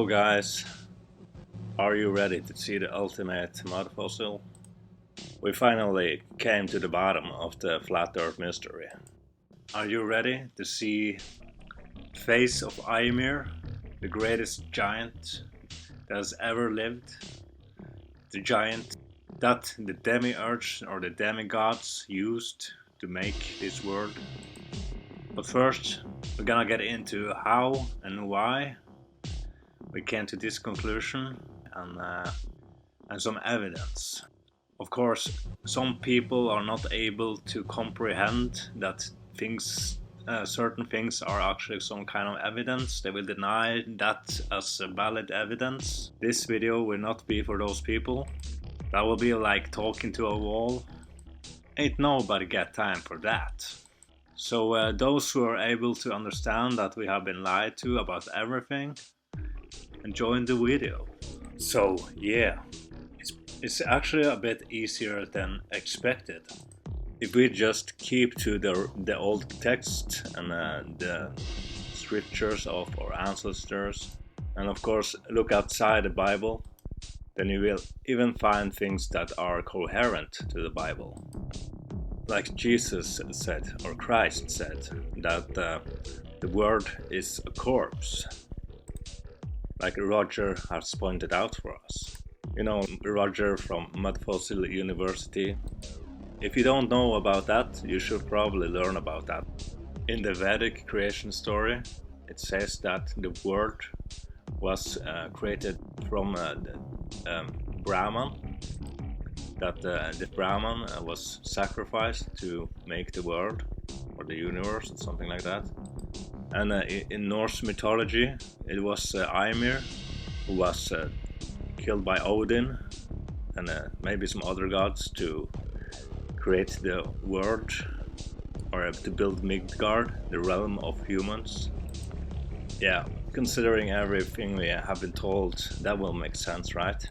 guys, are you ready to see the ultimate mud fossil? We finally came to the bottom of the flat earth mystery. Are you ready to see the face of Ymir, the greatest giant that has ever lived? The giant that the demiurge or the demigods used to make this world. But first, we're gonna get into how and why we came to this conclusion and some evidence. Of course, some people are not able to comprehend that certain things are actually some kind of evidence. They will deny that as valid evidence. This video will not be for those people. That will be like talking to a wall. Ain't nobody got time for that. So those who are able to understand that we have been lied to about everything, enjoy the video. So yeah, it's actually a bit easier than expected. If we just keep to the old text and the scriptures of our ancestors, and of course look outside the Bible, then you will even find things that are coherent to the Bible. Like Jesus said, or Christ said, that the word is a corpse. Like Roger has pointed out for us. You know, Roger from Mud Fossil University. If you don't know about that, you should probably learn about that. In the Vedic creation story, it says that the world was created from the Brahman. That the Brahman was sacrificed to make the world, or the universe, something like that. And in Norse mythology, it was Ymir who was killed by Odin and maybe some other gods to create the world, or to build Midgard, the realm of humans. Yeah, considering everything we have been told, that will make sense, right?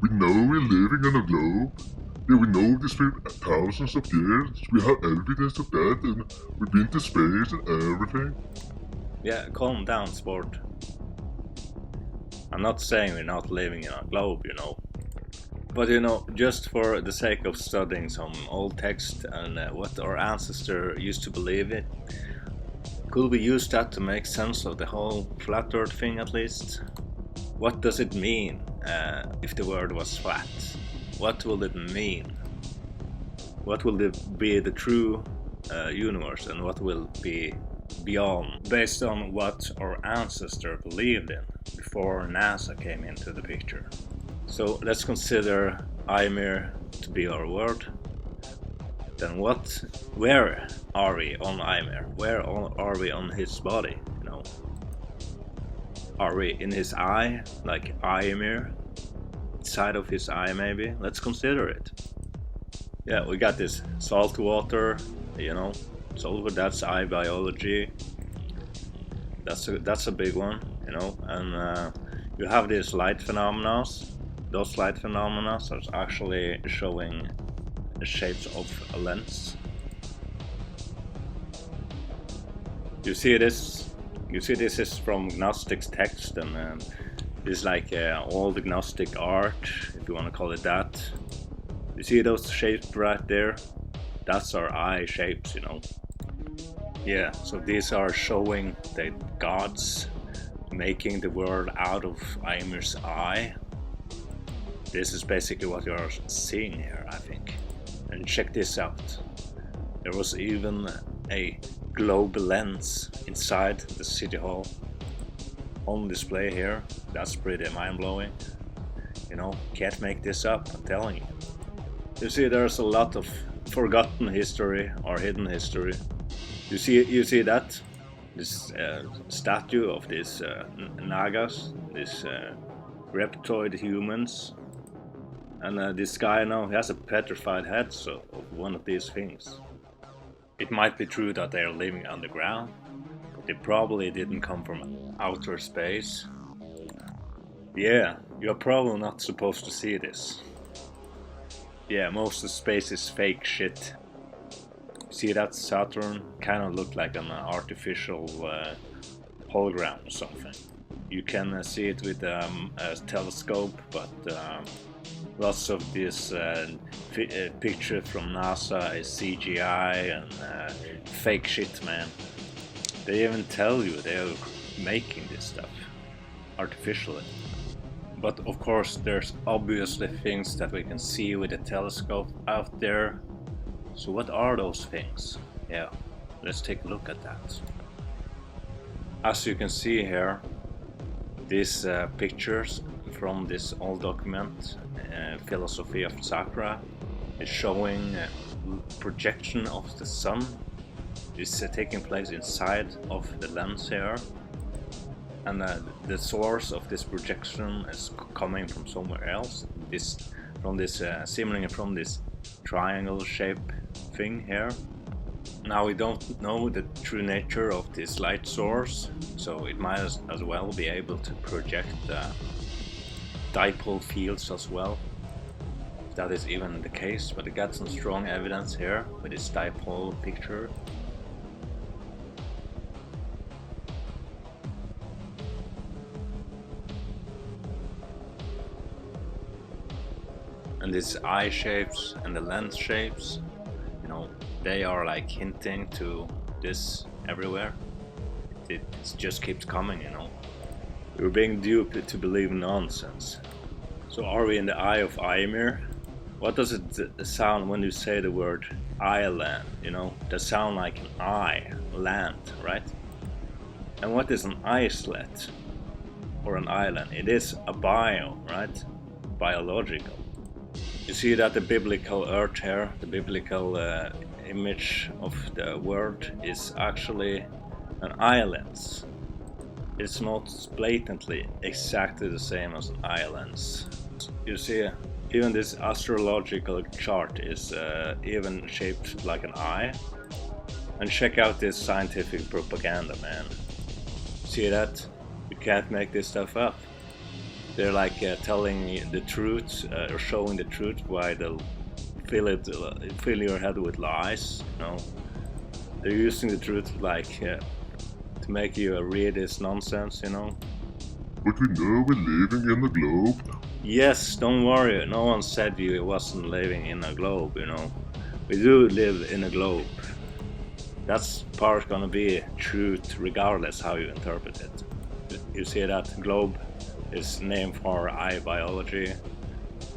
We know we're living on a globe. Yeah, we know this for thousands of years. We have evidence of that, and we've been to space and everything. Yeah, calm down, sport. I'm not saying we're not living in a globe, you know. But you know, just for the sake of studying some old text and what our ancestors used to believe in, could we use that to make sense of the whole flat earth thing at least? What does it mean if the world was flat? What will it mean? What will be the true universe, and what will be beyond, based on what our ancestors believed in before NASA came into the picture? So let's consider Ymir to be our world. Then where are we on Ymir? Where are we on his body, you know? Are we in his eye, like Ymir? Inside of his eye maybe? Let's consider it. Yeah, we got this salt water, you know, sulfur, that's eye biology. That's a big one, you know, and you have these light phenomena. Those light phenomena are actually showing the shapes of a lens. You see this? You see this is from Gnostic text, and it's like all the Gnostic art, if you want to call it that. You see those shapes right there? That's our eye shapes, you know. Yeah, so these are showing the gods making the world out of Ymir's eye. This is basically what you are seeing here, I think. And check this out. There was even a globe lens inside the city hall on display here. That's pretty mind-blowing. You know, can't make this up, I'm telling you. You see, there's a lot of forgotten history or hidden history. You see that? This statue of these Nagas, these reptoid humans. And this guy now has a petrified head of one of these things. It might be true that they are living underground, but they probably didn't come from outer space. Yeah, you're probably not supposed to see this. Yeah, most of space is fake shit. See that Saturn? Kind of looked like an artificial hologram or something. You can see it with a telescope, but lots of this picture from NASA is CGI and fake shit, man. They even tell you they are making this stuff artificially. But of course there's obviously things that we can see with a telescope out there. So what are those things? Yeah, let's take a look at that. As you can see here, these pictures from this old document, Philosophy of Sakura, is showing projection of the sun. It's taking place inside of the lens here, and the source of this projection is coming from somewhere else. Seemingly from this triangle shape thing here. Now we don't know the true nature of this light source, so it might as well be able to project dipole fields as well, if that is even the case. But it got some strong evidence here with this dipole picture. And these eye shapes and the lens shapes, you know, they are like hinting to this everywhere. It just keeps coming, you know. We're being duped to believe nonsense. So are we in the eye of Ymir? What does it sound when you say the word island? You know, does sound like an eye, land, right? And what is an islet or an island? It is a bio, right? Biological. You see that the biblical earth here, the biblical image of the world is actually an island. It's not blatantly exactly the same as an island. You see, even this astrological chart is even shaped like an eye. And check out this scientific propaganda, man. See that? You can't make this stuff up. They're like telling the truth, or showing the truth while they'll fill your head with lies, you know. They're using the truth like to make you read this nonsense, you know. But we know we're living in a globe. Yes, don't worry, no one said you wasn't living in a globe, you know. We do live in a globe. That's part gonna be truth regardless how you interpret it. You see that globe is named for eye biology,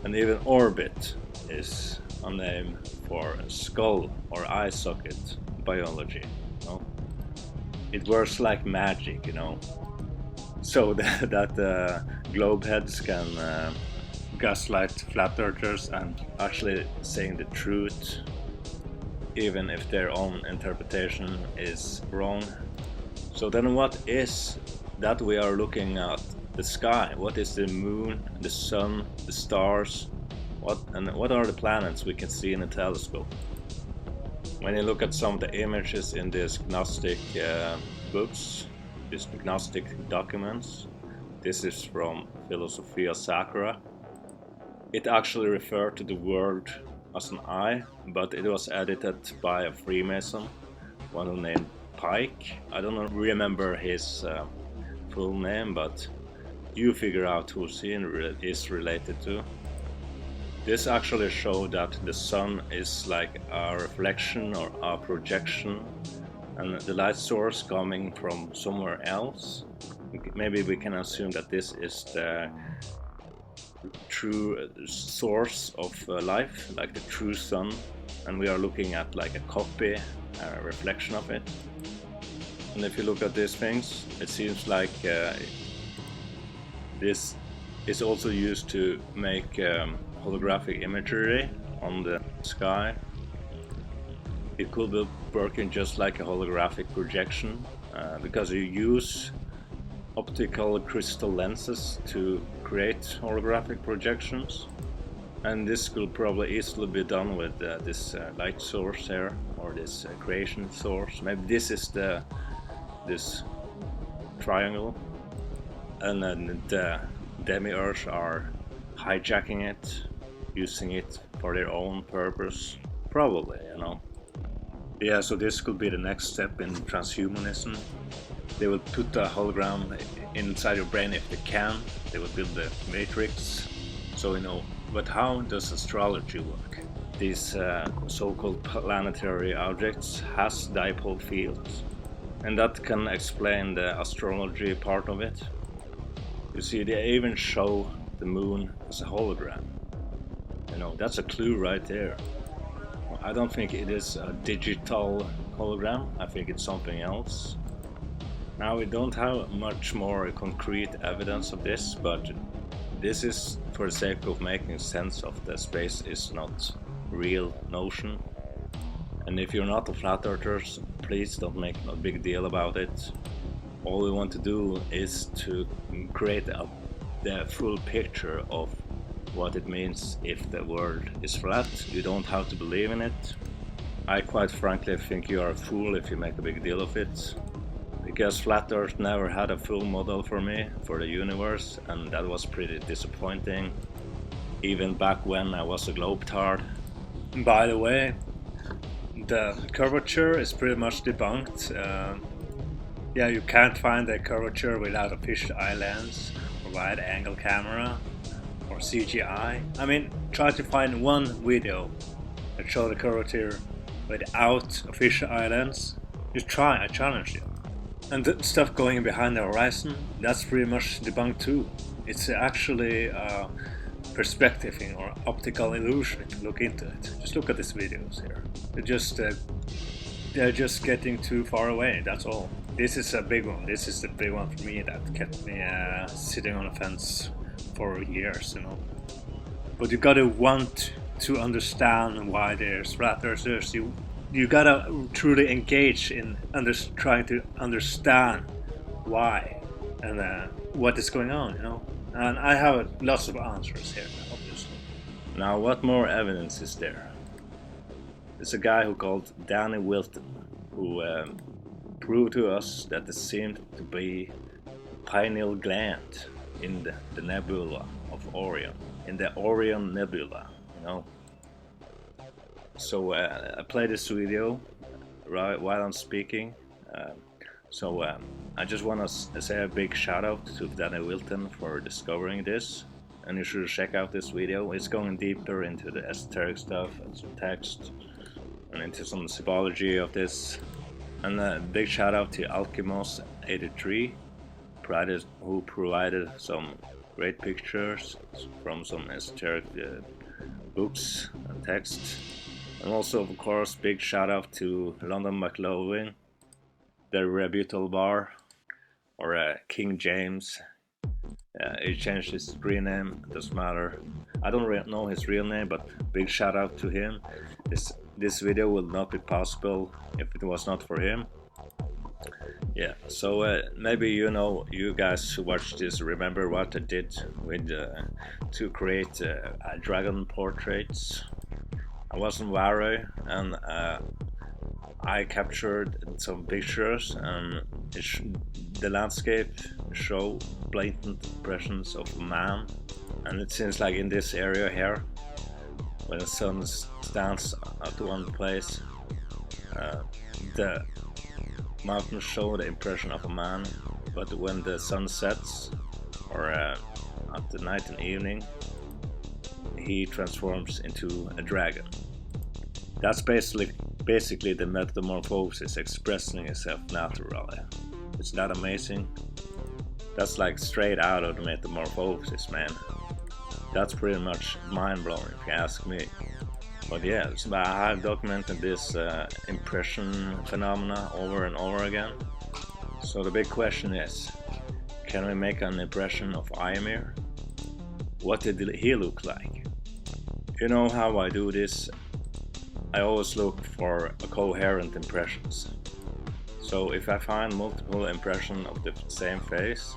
and even orbit is a name for skull or eye socket biology, you know? It works like magic, you know. So that globe heads can gaslight flat earthers and actually saying the truth, even if their own interpretation is wrong. So then what is that we are looking at? The sky. What is the moon, the sun, the stars? What are the planets we can see in a telescope? When you look at some of the images in these Gnostic books, these Gnostic documents, this is from Philosophia Sakura. It actually referred to the world as an eye, but it was edited by a Freemason, one named Pike. I don't remember his full name, but you figure out who he is related to. This actually showed that the sun is like a reflection or a projection, and the light source coming from somewhere else. Maybe we can assume that this is the true source of life, like the true sun, and we are looking at like a copy, a reflection of it. And if you look at these things, it seems like this is also used to make holographic imagery on the sky. It could be working just like a holographic projection because you use optical crystal lenses to create holographic projections. And this could probably easily be done with this light source here, or this creation source. Maybe this is this triangle, and then the demiurge are hijacking it, using it for their own purpose, probably, you know. Yeah, so this could be the next step in transhumanism. They will put a hologram inside your brain if they can. They would build the matrix. So but how does astrology work? These so-called planetary objects has dipole fields, and that can explain the astrology part of it. You see, they even show the moon as a hologram. That's a clue right there. I don't think it is a digital hologram. I think it's something else. Now, we don't have much more concrete evidence of this, but this is for the sake of making sense of the space is not real notion. And if you're not a flat earthers, please don't make a big deal about it. All we want to do is to create the full picture of what it means if the world is flat. You don't have to believe in it. I quite frankly think you are a fool if you make a big deal of it, because flat earth never had a full model for me for the universe, and that was pretty disappointing, even back when I was a globetard. By the way, the curvature is pretty much debunked. Yeah, you can't find the curvature without a fisheye lens or wide angle camera or CGI. I mean, try to find one video that shows the curvature without a fisheye lens. Just try, I challenge you. And the stuff going behind the horizon, that's pretty much debunked too. It's actually perspectiving or optical illusion if you look into it. Just look at these videos here. They're just getting too far away, that's all. This is a big one. This is the big one for me that kept me sitting on a fence for years, But you gotta want to understand why there's flat earthers. You gotta truly engage in trying to understand why and what is going on, And I have lots of answers here, obviously. Now, what more evidence is there? There's a guy who called Danny Wilton who proved to us that there seemed to be a pineal gland in the nebula of Orion, in the Orion Nebula, So I played this video right while I'm speaking. I just want to say a big shout out to Danny Wilton for discovering this, and you should check out this video. It's going deeper into the esoteric stuff and some text and into some symbology of this. And a big shout out to Alchemos83 who provided some great pictures from some esoteric books and text. And also, of course, big shout out to London McLovin, the Rebuttal Bar, or King James. He changed his screen name, doesn't matter. I don't really know his real name, but big shout out to him. This video would not be possible if it was not for him. Yeah, so maybe you guys who watch this remember what I did with to create dragon portraits. I was in Warray and I captured some pictures, and the landscape show blatant impressions of a man, and it seems like in this area here, when the sun stands at one place, the mountains show the impression of a man, but when the sun sets, or at the night and evening, he transforms into a dragon. That's basically the metamorphosis expressing itself naturally. Isn't that amazing? That's like straight out of the metamorphosis, man. That's pretty much mind-blowing if you ask me. But yeah, I have documented this impression phenomena over and over again. So the big question is, can we make an impression of Ymir? What did he look like? You know how I do this? I always look for coherent impressions. So if I find multiple impressions of the same face,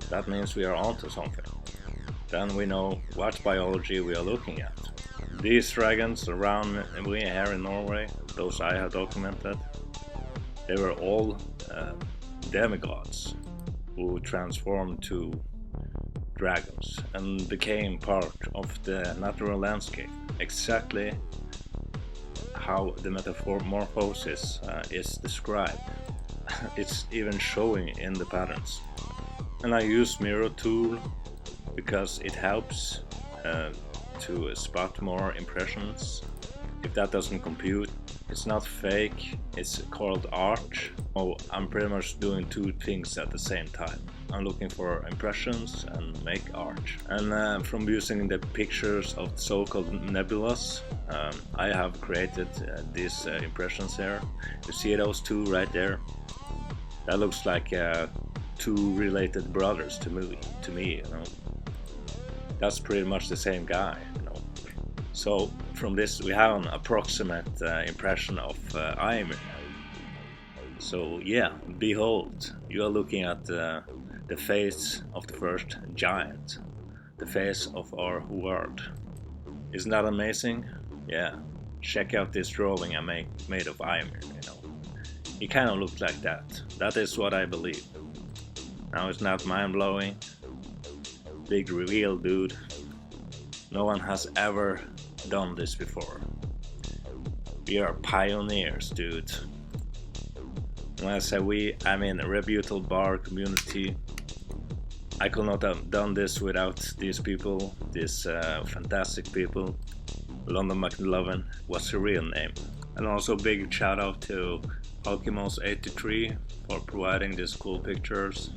that means we are onto something. Then we know what biology we are looking at. These dragons around me here in Norway, those I have documented, they were all demigods who transformed to dragons and became part of the natural landscape. Exactly how the metamorphosis is described. It's even showing in the patterns. And I use mirror tool because it helps to spot more impressions. If that doesn't compute, it's not fake, it's called art. Oh, I'm pretty much doing two things at the same time. I'm looking for impressions and make art. And from using the pictures of so-called nebulas, I have created these impressions here. You see those two right there? That looks like two related brothers to me, you know. That's pretty much the same guy, you know. So from this we have an approximate impression of Ymir. So yeah, behold, you are looking at the face of the first giant, the face of our world. Isn't that amazing? Yeah, check out this drawing I made of Ymir, you know. He kind of looked like that. That is what I believe. Now it's not mind-blowing. Big reveal, dude. No one has ever done this before. We are pioneers, dude. When I say we, I mean a reputable bar community. I could not have done this without these people, these fantastic people. London McLovin, what's her real name? And also big shout out to Alchemos83 for providing these cool pictures.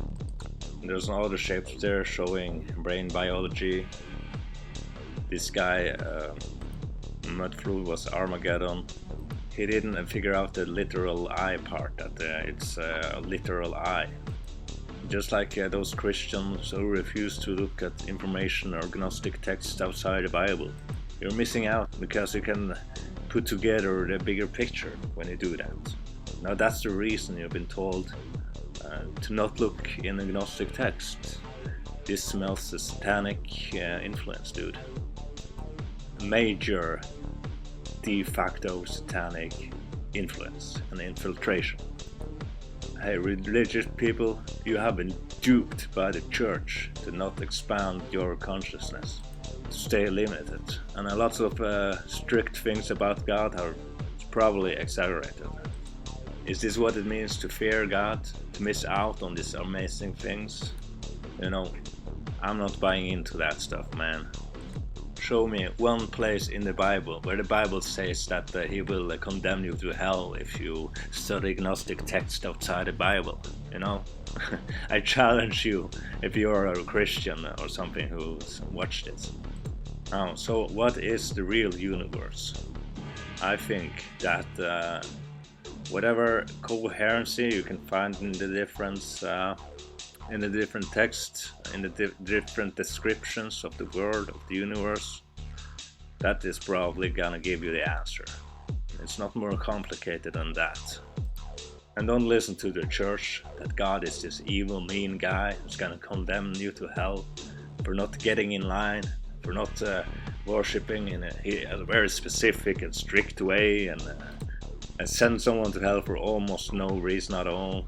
And there's other shapes there showing brain biology. This guy, Mudflu, was Armageddon. He didn't figure out the literal eye part, that it's a literal eye. Just like those Christians who refuse to look at information or Gnostic texts outside the Bible. You're missing out because you can put together the bigger picture when you do that. Now that's the reason you've been told to not look in the Gnostic text. This smells the satanic influence, dude. Major de facto satanic influence and infiltration. Hey, religious people, you have been duped by the church to not expand your consciousness, to stay limited, and a lot of strict things about God are probably exaggerated. Is this what it means to fear God, to miss out on these amazing things? You know, I'm not buying into that stuff, man. Show me one place in the Bible where the Bible says that he will condemn you to hell if you study Gnostic text outside the Bible, you know? I challenge you if you're a Christian or something who's watched it. Now, so what is the real universe? I think that whatever coherency you can find in the different texts, in the different descriptions of the world, of the universe, that is probably gonna give you the answer. It's not more complicated than that. And don't listen to the church that God is this evil, mean guy who's gonna condemn you to hell for not getting in line, for not worshipping in a very specific and strict way, and send someone to hell for almost no reason at all.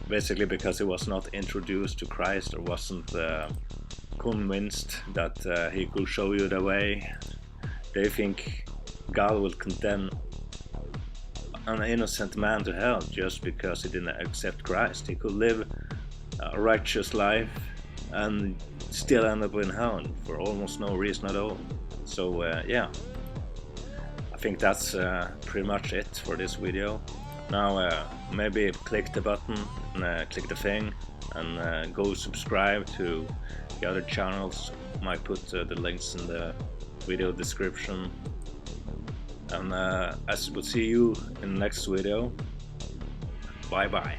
Basically because he was not introduced to Christ or wasn't convinced that he could show you the way. They think God will condemn an innocent man to hell just because he didn't accept Christ. He could live a righteous life and still end up in hell for almost no reason at all. So yeah, I think that's pretty much it for this video. Now maybe click the button and click the thing and go subscribe to the other channels. Might put the links in the video description. And I will see you in the next video. Bye bye.